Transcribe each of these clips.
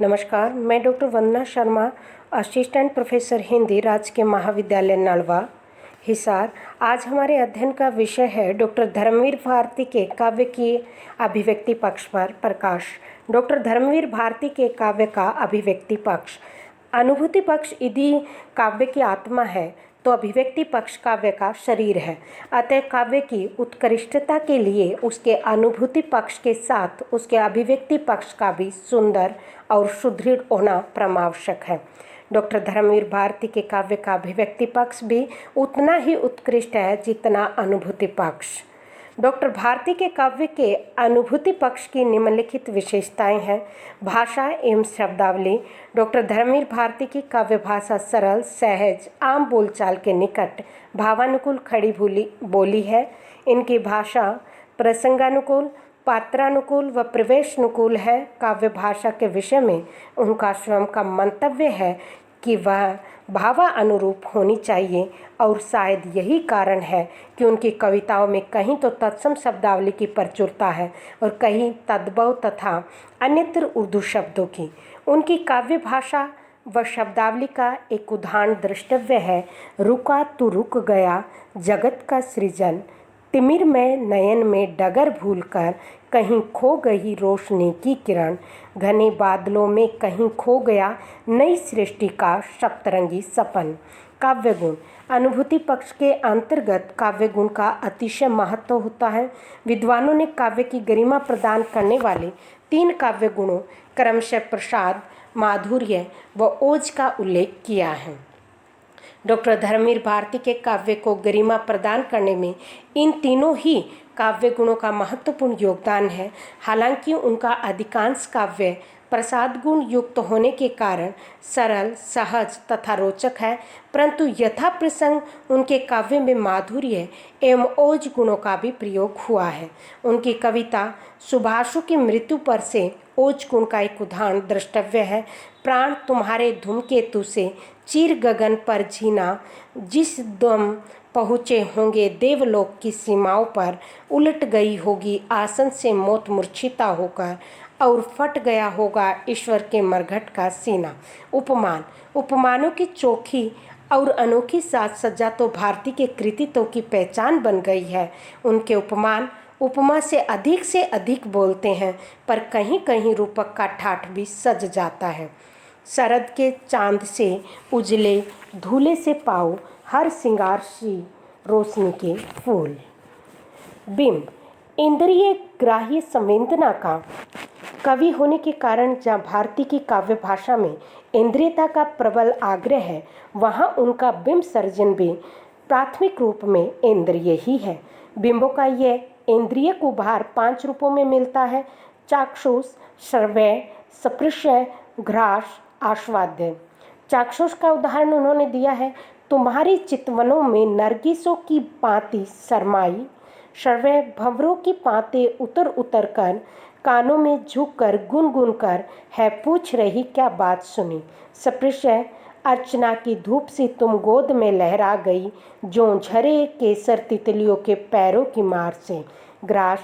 नमस्कार, मैं डॉक्टर वंदना Sharma, assistant professor Hindi, राजकीय महाविद्यालय नलवा, हिसार। आज हमारे अध्ययन का विषय है डॉक्टर धर्मवीर भारती के काव्य की अभिव्यक्ति पक्ष पर प्रकाश। डॉक्टर धर्मवीर भारती के काव्य का अभिव्यक्ति पक्ष। अनुभूति पक्ष यदि काव्य की आत्मा है तो अभिव्यक्ति पक्ष काव्य का शरीर है। अतः काव्य की उत्कृष्टता के लिए उसके अनुभूति पक्ष के साथ उसके अभिव्यक्ति पक्ष का भी सुंदर और सुदृढ़ होना परमावश्यक है। डॉक्टर धर्मवीर भारती के काव्य का अभिव्यक्ति पक्ष भी उतना ही उत्कृष्ट है जितना अनुभूति पक्ष। डॉक्टर भारती के काव्य के अनुभूति पक्ष की निम्नलिखित विशेषताएं हैं। भाषा एवं शब्दावली। डॉक्टर धर्मवीर भारती की काव्य भाषा सरल, सहज, आम बोलचाल के निकट, भावानुकूल खड़ी बोली है। इनकी भाषा प्रसंगानुकूल, पात्रानुकूल व प्रवेशानुकूल है। काव्य भाषा के विषय में उनका स्वयं का मंतव्य है कि वह भावानुरूप होनी चाहिए और शायद यही कारण है कि उनकी कविताओं में कहीं तो तत्सम शब्दावली की प्रचुरता है और कहीं तद्भव तथा अन्यत्र उर्दू शब्दों की। उनकी काव्य भाषा व शब्दावली का एक उदाहरण द्रष्टव्य है। रुका तू रुक गया जगत का सृजन, तिमिर में नयन में डगर भूलकर, कहीं खो गई रोशनी की किरण, घने बादलों में कहीं खो गया नई सृष्टि का सप्तरंगी सपन। काव्य गुण। अनुभूति पक्ष के अंतर्गत काव्य गुण का अतिशय महत्व होता है। विद्वानों ने काव्य की गरिमा प्रदान करने वाले 3 काव्य गुणों क्रमशः प्रसाद, माधुर्य व ओज का उल्लेख किया है। डॉक्टर धर्मवीर भारती के काव्य को गरिमा प्रदान करने में इन तीनों ही काव्य गुणों का महत्वपूर्ण योगदान है। हालांकि उनका अधिकांश काव्य प्रसाद गुण युक्त होने के कारण सरल, सहज तथा रोचक है, परंतु यथा प्रसंग उनके काव्य में माधुर्य एवं ओज गुणों का भी प्रयोग हुआ है। उनकी कविता सुभाषु की मृत्यु पर से ओज गुण का एक उदाहरण द्रष्टव्य है। प्राण तुम्हारे धूमकेतु से चीर गगन पर जीना, जिस दम पहुँचे होंगे देवलोक की सीमाओं पर, उलट गई होगी आसन से मौत मूर्छिता होकर और फट गया होगा ईश्वर के मरघट का सीना। उपमान। उपमानों की चोखी और अनोखी साज सज्जा तो भारती के कृतित्व की पहचान बन गई है। उनके उपमान उपमा से अधिक बोलते हैं, पर कहीं कहीं रूपक का ठाठ भी सज जाता है। शरद के चांद से उजले, धूले से पाओ हर सिंगार सी रोशनी के फूल। बिंब। इंद्रिय ग्राह्य संवेदना का कवि होने के कारण जहाँ भारती की काव्य भाषा में इंद्रियता का प्रबल आग्रह है, वहाँ उनका बिंब सर्जन भी प्राथमिक रूप में इंद्रिय ही है। बिंबों का यह इंद्रिय उभार 5 रूपों में मिलता है: चाक्षुष, श्रव्य, स्पृश्य, घ्राण, आस्वाद्य। चाक्षुष का उदाहरण उन्होंने दिया है: तुम्हारी चितवनों में नरगिसों की पाती शरमाई। श्रव्य, भंवरों की पाते उतर उतर कर, कानों में झुक कर गुनगुन कर है पूछ रही क्या बात सुनी। स्पृश्य, अर्चना की धूप से तुम गोद में लहरा गई, जो झरे केसर तितलियों के पैरों की मार से। ग्रास,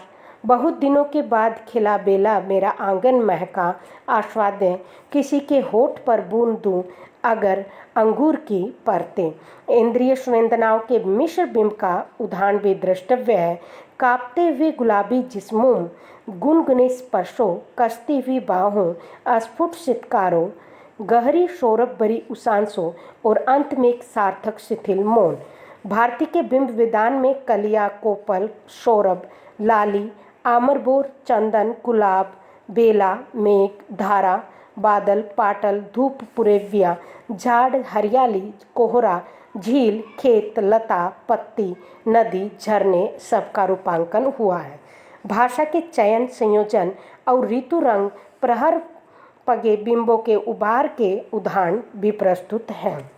बहुत दिनों के बाद खिला बेला मेरा आंगन महका। आस्वाद्य, किसी के होठ पर बूंद दूं अगर अंगूर की परतें। इंद्रिय संवेदनाओं के मिश्र बिंब का उदाहरण भी द्रष्टव्य है: कांपते हुए गुलाबी जिस्मों, गुनगुने स्पर्शों, कसती हुई बाहों, अस्फुट सितकारों, गहरी सौरभ भरी उषांशों और अंत में एक सार्थक शिथिल मौन। भारती के बिंब विधान में कलिया, कोपल, सौरभ, लाली, आमरबोर, चंदन, गुलाब, बेला, मेघ, धारा, बादल, पाटल, धूप, पुरेविया, झाड़, हरियाली, कोहरा, झील, खेत, लता, पत्ती, नदी, झरने सबका रूपांकन हुआ है। भाषा के चयन, संयोजन और ऋतु रंग प्रहर पगे बिंबों के उभार के उदाहरण भी प्रस्तुत हैं।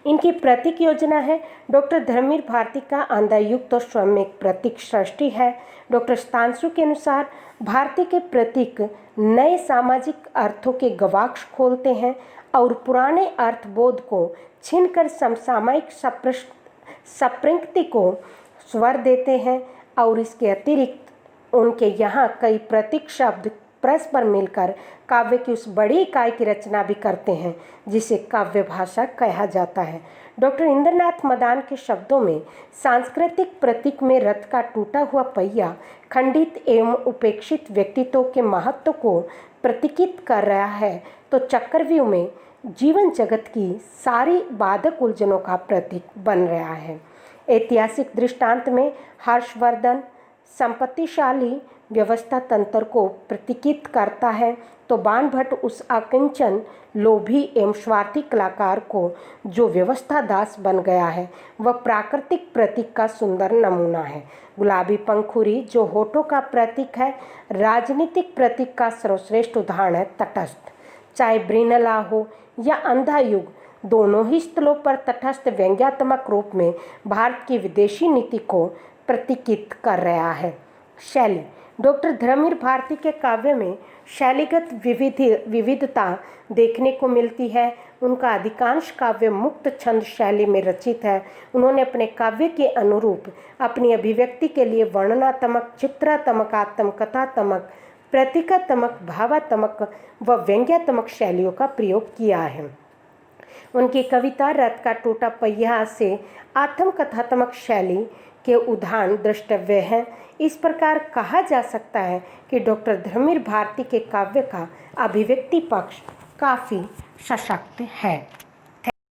इनकी प्रतीक योजना है। डॉक्टर धर्मवीर भारती का अंधायुक्त तो स्वयं एक प्रतीक सृष्टि है। डॉक्टर स्तांशु के अनुसार भारती के प्रतीक नए सामाजिक अर्थों के गवाक्ष खोलते हैं और पुराने अर्थबोध को छीनकर समसामयिक संप्रकृति को स्वर देते हैं। और इसके अतिरिक्त उनके यहाँ कई प्रतीक शब्द परस्पर मिलकर काव्य की उस बड़ी इकाई की रचना भी करते हैं जिसे काव्य भाषा कहा जाता है। डॉक्टर इंद्रनाथ मदान के शब्दों में सांस्कृतिक प्रतीक में रथ का टूटा हुआ पहिया खंडित एवं उपेक्षित व्यक्तित्व के महत्व को प्रतीकित कर रहा है, तो चक्रव्यूह में जीवन जगत की सारी बाधक उलझनों का प्रतीक बन रहा है। ऐतिहासिक दृष्टांत में हर्षवर्धन संपत्तिशाली व्यवस्था तंत्र को प्रतीकित करता है, तो बाणभट्ट उस अकिंचन लोभी एवं स्वार्थी कलाकार को जो व्यवस्था दास बन गया है वह प्राकृतिक प्रतीक का सुंदर नमूना है। गुलाबी पंखुड़ी जो होठों का प्रतीक है, राजनीतिक प्रतीक का सर्वश्रेष्ठ उदाहरण है तटस्थ। चाहे ब्रिनला हो या अंधा युग, दोनों ही स्थलों पर तटस्थ व्यंग्यात्मक रूप में भारत की विदेशी नीति को प्रतीकित कर रहा है। शैली। डॉक्टर धर्मवीर भारती के काव्य में शैलीगत विविधता देखने को मिलती है। उनका अधिकांश काव्य मुक्त छंद शैली में रचित है। उन्होंने अपने काव्य के अनुरूप अपनी अभिव्यक्ति के लिए वर्णनात्मक, चित्रात्मक, आत्मकथात्मक, प्रतीकात्मक, भावात्मक व व्यंग्यात्मक शैलियों का प्रयोग किया है। उनकी कविता रथ का टूटा पहिया से आत्मकथात्मक शैली के उदाहरण द्रष्टव्य हैं। इस प्रकार कहा जा सकता है कि डॉक्टर धर्मवीर भारती के काव्य का अभिव्यक्ति पक्ष काफ़ी सशक्त है।